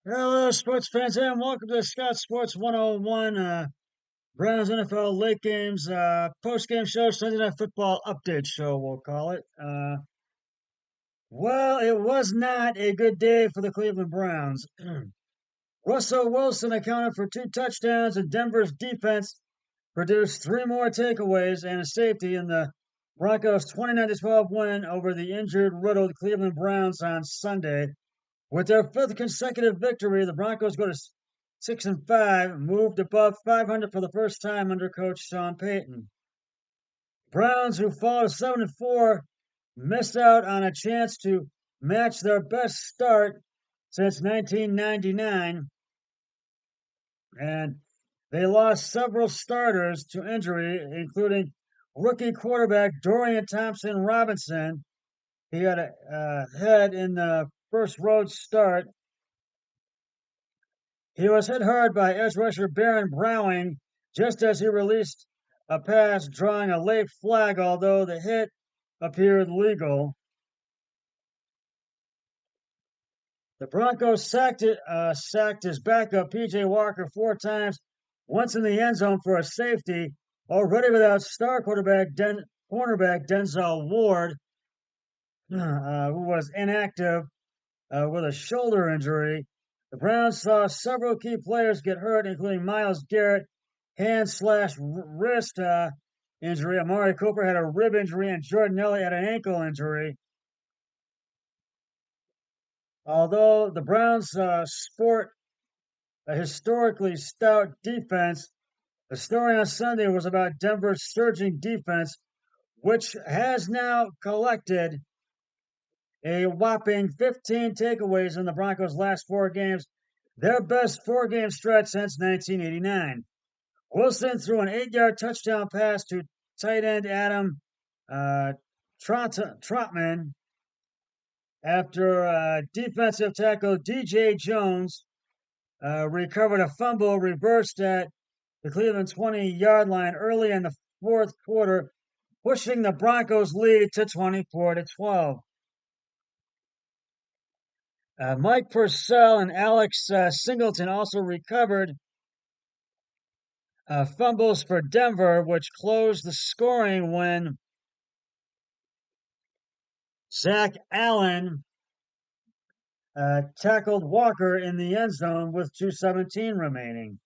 Hello, sports fans, and welcome to Scott Sports 101, Browns NFL late games, post-game show, Sunday Night Football update show, we'll call it. Well, it was not a good day for the Cleveland Browns. Russell Wilson accounted for two touchdowns, and Denver's defense produced three more takeaways and a safety in the Broncos' 29-12 win over the injured, riddled Cleveland Browns on Sunday. With their fifth consecutive victory, the Broncos go to 6-5, moved above 500 for the first time under coach Sean Payton. Browns, who fall to 7-4, missed out on a chance to match their best start since 1999, and they lost several starters to injury, including rookie quarterback Dorian Thompson Robinson. He had a head in the first road start. He was hit hard by edge rusher Baron Browning just as he released a pass, drawing a late flag, although the hit appeared legal. The Broncos sacked his backup, P.J. Walker, four times, once in the end zone for a safety, already without star cornerback Denzel Ward, who was inactive with a shoulder injury. The Browns saw several key players get hurt, including Myles Garrett, hand/wrist injury. Amari Cooper had a rib injury, and Jordan Elliott had an ankle injury. Although the Browns sport a historically stout defense, the story on Sunday was about Denver's surging defense, which has now collected a whopping 15 takeaways in the Broncos' last four games, their best four-game stretch since 1989. Wilson threw an 8-yard touchdown pass to tight end Adam Trotman after defensive tackle DJ Jones recovered a fumble reversed at the Cleveland 20-yard line early in the fourth quarter, pushing the Broncos' lead to 24-12. Mike Purcell and Alex Singleton also recovered fumbles for Denver, which closed the scoring when Zach Allen tackled Walker in the end zone with 2:17 remaining.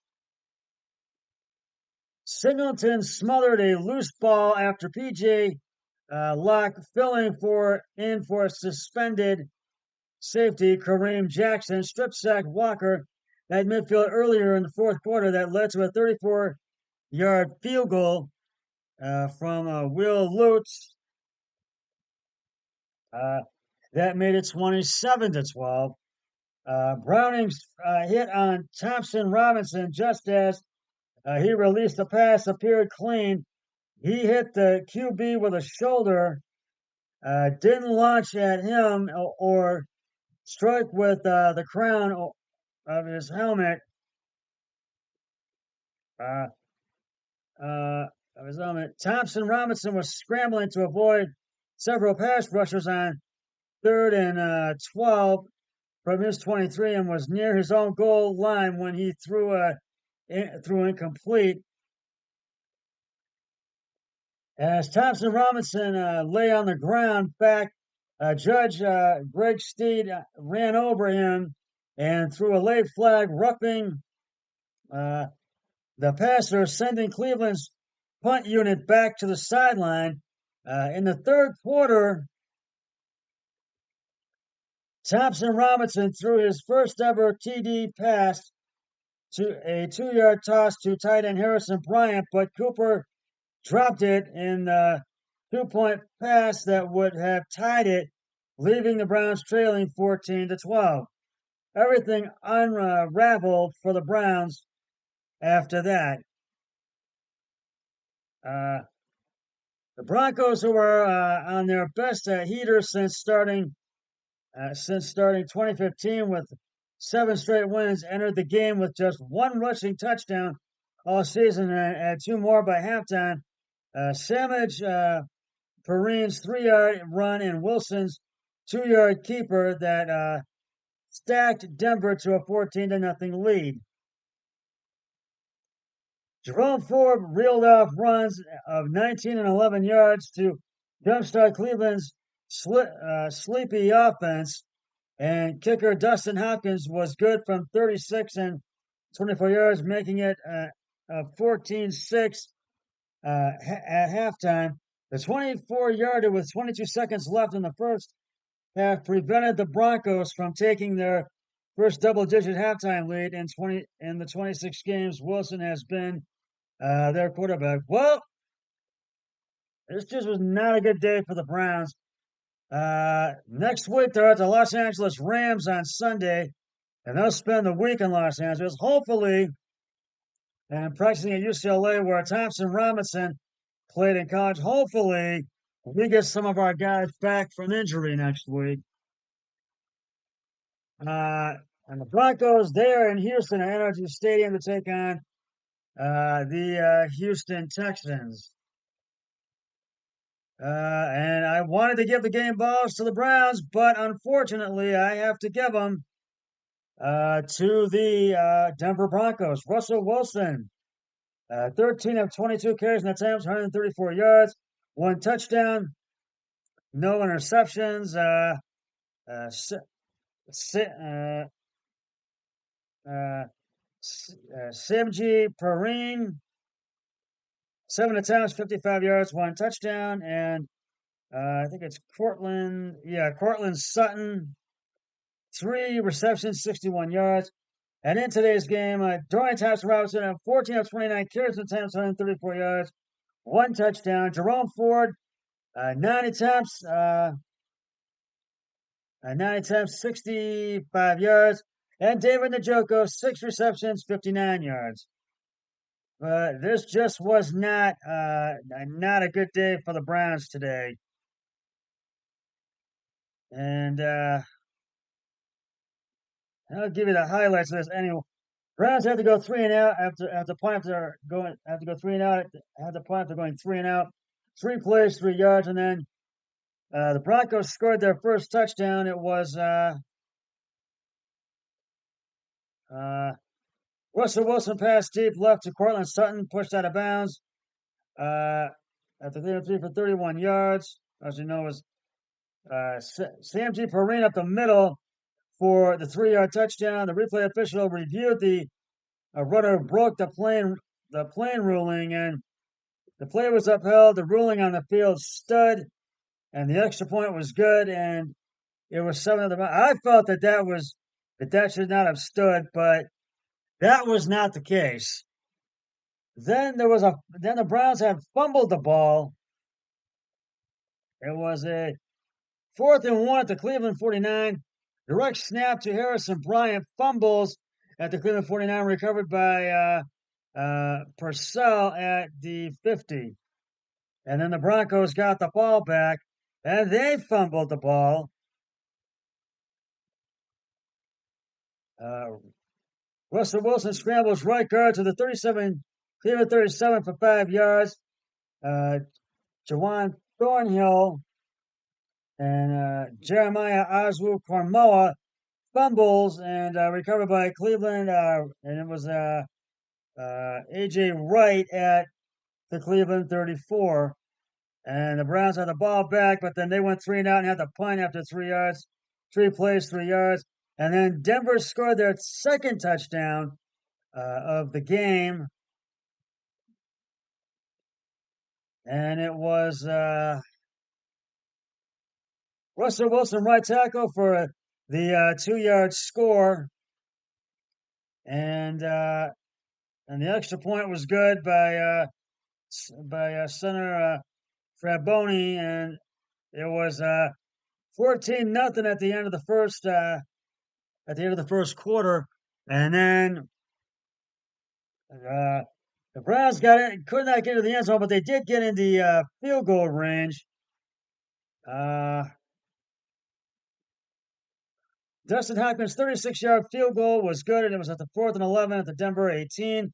Singleton smothered a loose ball after PJ Locke filling in for suspended safety Kareem Jackson strip sacked Walker at midfield earlier in the fourth quarter that led to a 34-yard field goal from Will Lutz that made it 27-12. Browning's hit on Thompson Robinson just as he released the pass appeared clean. He hit the QB with a shoulder, didn't launch at him or strike with the crown of his helmet. Uh, Thompson Robinson was scrambling to avoid several pass rushers on 3rd and 12 from his 23 and was near his own goal line when he threw incomplete. As Thompson Robinson lay on the ground back, Judge Greg Steed ran over him and threw a late flag, roughing the passer, sending Cleveland's punt unit back to the sideline. In the third quarter, Thompson Robinson threw his first ever TD pass to a 2-yard toss to tight end Harrison Bryant, but Cooper dropped it in the 2-point pass that would have tied it, leaving the Browns trailing 14-12. Everything unraveled for the Browns after that. The Broncos, who were on their best heater since starting 2015 with 7 straight wins, entered the game with just one rushing touchdown all season and 2 more by halftime. Samaj Perrine's 3-yard run and Wilson's 2-yard keeper that stacked Denver to a 14-0 lead. Jerome Ford reeled off runs of 19 and 11 yards to jumpstart Cleveland's sleepy offense, and kicker Dustin Hopkins was good from 36 and 24 yards, making it a 14-6 at halftime. The 24-yarder with 22 seconds left in the first half prevented the Broncos from taking their first double-digit halftime lead in the 26 games Wilson has been their quarterback. Well, this just was not a good day for the Browns. Next week, they're at the Los Angeles Rams on Sunday, and they'll spend the week in Los Angeles, hopefully, and practicing at UCLA, where Thompson Robinson played in college. Hopefully, we get some of our guys back from injury next week. And the Broncos, they're in Houston at NRG Stadium to take on the Houston Texans. And I wanted to give the game balls to the Browns, but unfortunately, I have to give them to the Denver Broncos. Russell Wilson, 13 of 22 carries and attempts, 134 yards, 1 touchdown, no interceptions. Simji Perrine, 7 attempts, 55 yards, 1 touchdown, and I think it's Cortland Sutton, 3 receptions, 61 yards. And in today's game, Dorian Thompson Robinson, 14 of 29 carries and attempts, 134 yards, 1 touchdown. Jerome Ford, 9 attempts, 65 yards. And David Njoku, 6 receptions, 59 yards. But this just was not a good day for the Browns today. And I'll give you the highlights of this. Anyway, Browns have to go 3 and out after punt after going have to go 3 and out. Have to punt after going 3 and out. 3 plays, 3 yards, and then the Broncos scored their first touchdown. It was Russell Wilson passed deep left to Cortland Sutton, pushed out of bounds at the 3 for 31 yards. As you know, it was Sam G. Perrine up the middle for the 3-yard touchdown. The replay official reviewed the runner broke the plane ruling, and the play was upheld. The ruling on the field stood, and the extra point was good, and it was 7 to the. I felt that should not have stood, but that was not the case. Then the Browns had fumbled the ball. It was a 4th and 1 at the Cleveland 49. Direct snap to Harrison Bryant, fumbles at the Cleveland 49, recovered by Purcell at the 50. And then the Broncos got the ball back, and they fumbled the ball. Russell Wilson scrambles right guard to the 37, Cleveland 37 for 5 yards. Jawan Thornhill and Jeremiah Oswu Kormoa fumbles and recovered by Cleveland, and it was A.J. Wright at the Cleveland 34. And the Browns had the ball back, but then they went 3 and out and had to punt after 3 yards. 3 plays, 3 yards. And then Denver scored their second touchdown of the game. And it was Russell Wilson right tackle for the 2-yard score. And the extra point was good by center Fraboni, and it was 14-0 at the end of the first quarter. And then the Browns could not get to the end zone, but they did get in the field goal range. Dustin Hopkins' 36-yard field goal was good, and it was at the 4th and 11 at the Denver 18,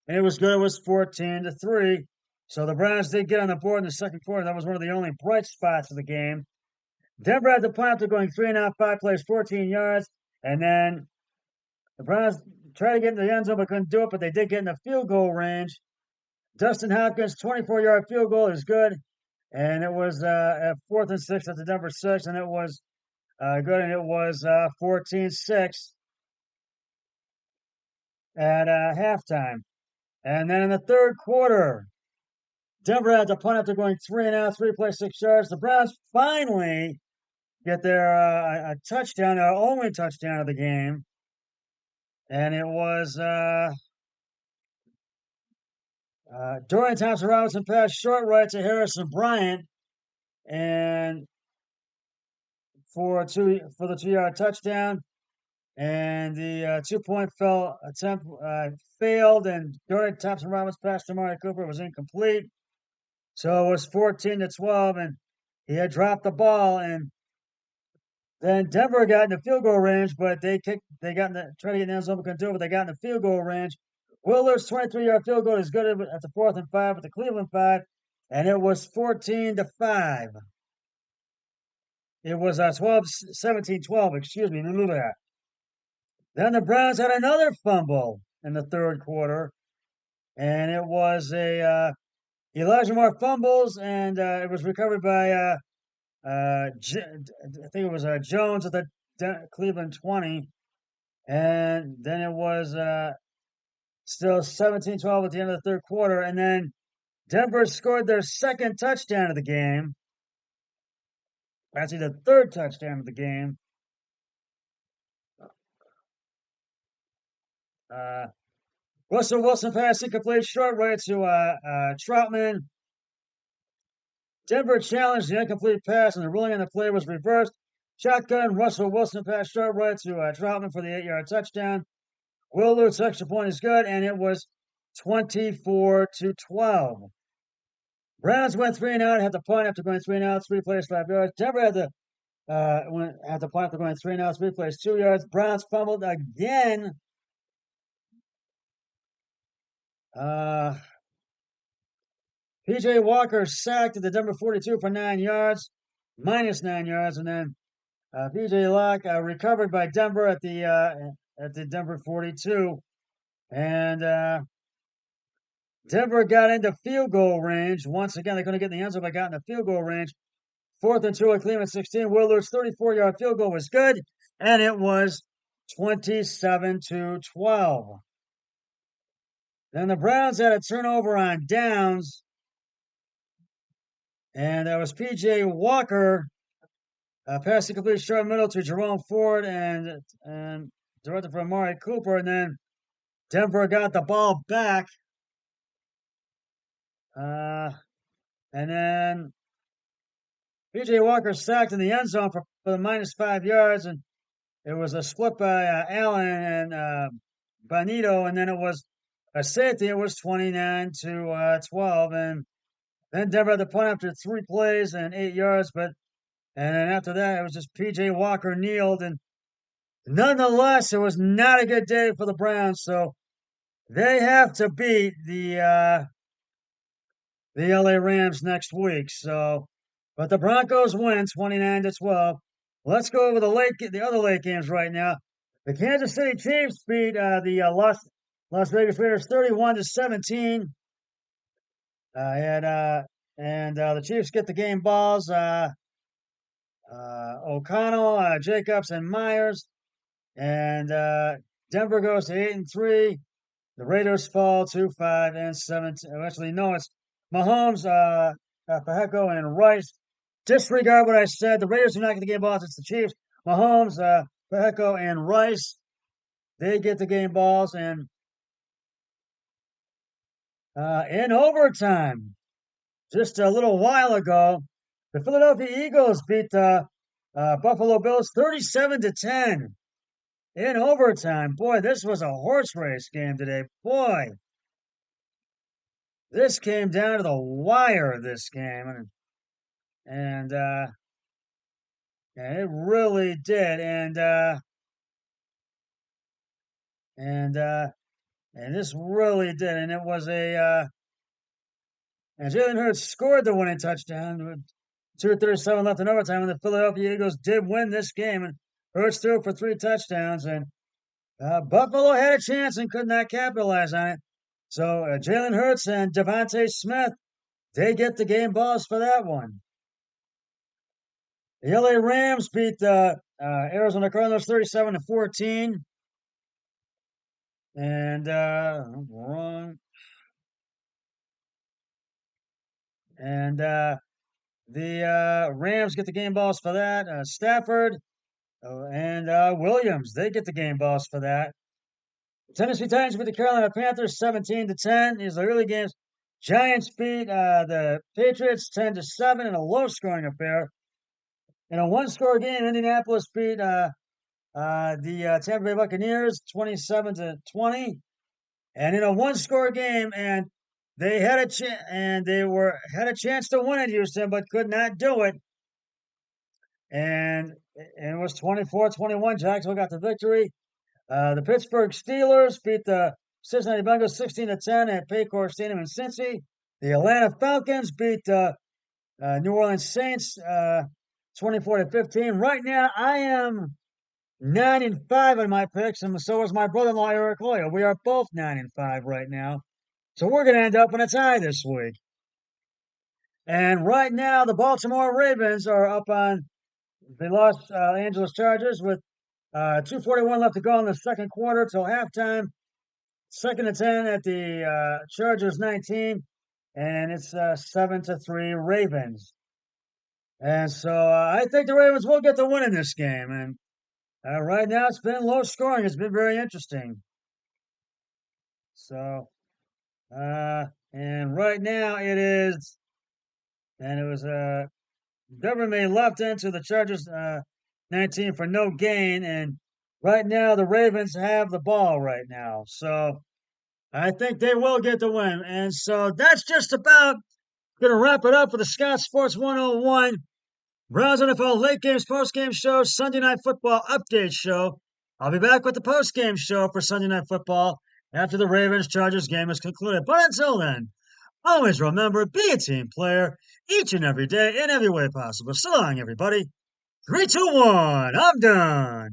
and it was good. It was 14-3. So the Browns did get on the board in the second quarter. That was one of the only bright spots of the game. Denver had the punt after going 3 and out, 5 plays, 14 yards. And then the Browns tried to get in the end zone but couldn't do it, but they did get in the field goal range. Dustin Hopkins' 24-yard field goal is good. And it was at 4th and 6 at the Denver 6, and it was good, and it was 14-6 at halftime. And then in the third quarter, Denver had to punt after going 3-and-out, 3 plays, 6 yards. The Browns finally get their a touchdown, their only touchdown of the game, and it was Dorian Thompson-Robinson passed short right to Harrison Bryant, and for the 2-yard touchdown. And the 2-point attempt failed, and Dorian Thompson-Robinson's pass to Amari Cooper was incomplete. So it was 14-12, and he had dropped the ball, and then Denver got in the field goal range, but they got in the tried to get in the end zone, but couldn't do it, but they got in the field goal range. Willer's 23-yard field goal is good at the 4th and 5 at the Cleveland 5, and it was 14-5. It was 17-12, excuse me. Then the Browns had another fumble in the third quarter, and it was Elijah Moore fumbles, and it was recovered by I think it was Jones at the Cleveland 20, and then it was still 17-12 at the end of the third quarter, and then Denver scored their second touchdown of the game. Actually, the third touchdown of the game. Russell Wilson pass incomplete, short right to Troutman. Denver challenged the incomplete pass, and the ruling on the play was reversed. Shotgun, Russell Wilson pass short right to Troutman for the 8-yard touchdown. Will Lutz's extra point is good, and it was 24-12. Browns went 3-and-out, had to punt after going 3-and-out, 3 plays, 5 yards. Denver had to punt after going 3-and-out, 3 plays, 2 yards. Browns fumbled again. PJ Walker sacked at the Denver 42 for minus 9 yards, and then PJ Locke recovered by Denver at the Denver 42, and Denver got into field goal range once again. They couldn't get in the end zone, but got in the field goal range. 4th and 2 at Cleveland 16. Willard's 34-yard field goal was good, and it was 27-12. Then the Browns had a turnover on downs, and that was PJ Walker passing complete short middle to Jerome Ford and directed for Amari Cooper, and then Denver got the ball back, and then PJ Walker sacked in the end zone for the minus 5 yards, and it was a split by Allen and Bonito, and then it was a safety. It was 29-12, and then Denver had the punt after 3 plays and 8 yards, and then after that, it was just PJ Walker kneeled, and nonetheless, it was not a good day for the Browns, so they have to beat the LA Rams next week. So, but the Broncos win 29-12. Let's go over the other late games right now. The Kansas City Chiefs beat the Las Vegas Raiders 31-17. And the Chiefs get the game balls. O'Connell, Jacobs, and Myers. And Denver goes to 8-3. The Raiders fall to 5-17. Actually, no, it's Mahomes, Pacheco, and Rice. Disregard what I said. The Raiders do not get the game balls. It's the Chiefs. Mahomes, Pacheco, and Rice. They get the game balls. And in overtime, just a little while ago, the Philadelphia Eagles beat the Buffalo Bills 37-10 in overtime. Boy, this was a horse race game today. Boy, this came down to the wire, this game. And it really did. And this really did. And it was and Jalen Hurts scored the winning touchdown with 2:37 left in overtime, and the Philadelphia Eagles did win this game. And Hurts threw for 3 touchdowns, and Buffalo had a chance and could not capitalize on it. So Jalen Hurts and Devontae Smith, they get the game balls for that one. The LA Rams beat the Arizona Cardinals 37-14. And wrong. And the Rams get the game balls for that. Stafford and Williams, they get the game balls for that. Tennessee Titans beat the Carolina Panthers 17-10. These are the early games. Giants beat the Patriots 10-7 in a low-scoring affair. In a one-score game, Indianapolis beat the Tampa Bay Buccaneers 27-20. And in a one-score game, and they had had a chance to win at Houston, but could not do it. And it was 24-21. Jacksonville got the victory. The Pittsburgh Steelers beat the Cincinnati Bengals 16-10 at Paycor Stadium in Cincy. The Atlanta Falcons beat the New Orleans Saints 24-15. Right now, I am 9-5 in my picks, and so is my brother-in-law Eric Hoyle. We are both 9-5 right now. So we're going to end up in a tie this week. And right now, the Baltimore Ravens are up on the Los Angeles Chargers with 2:41 left to go in the second quarter till halftime. 2nd and 10 at the Chargers 19, and it's 7-3 Ravens. And so I think the Ravens will get the win in this game. And right now, it's been low scoring. It's been very interesting. So, and right now it is, and it was Government left into the Chargers 19 for no gain. And right now, the Ravens have the ball right now. So I think they will get the win. And so that's just about going to wrap it up for the Scott Sports 101 Browns NFL late games, post game show, Sunday Night Football update show. I'll be back with the post game show for Sunday Night Football after the Ravens Chargers game is concluded. But until then, always remember, be a team player each and every day in every way possible. So long, everybody. 3, 2, 1. I'm done.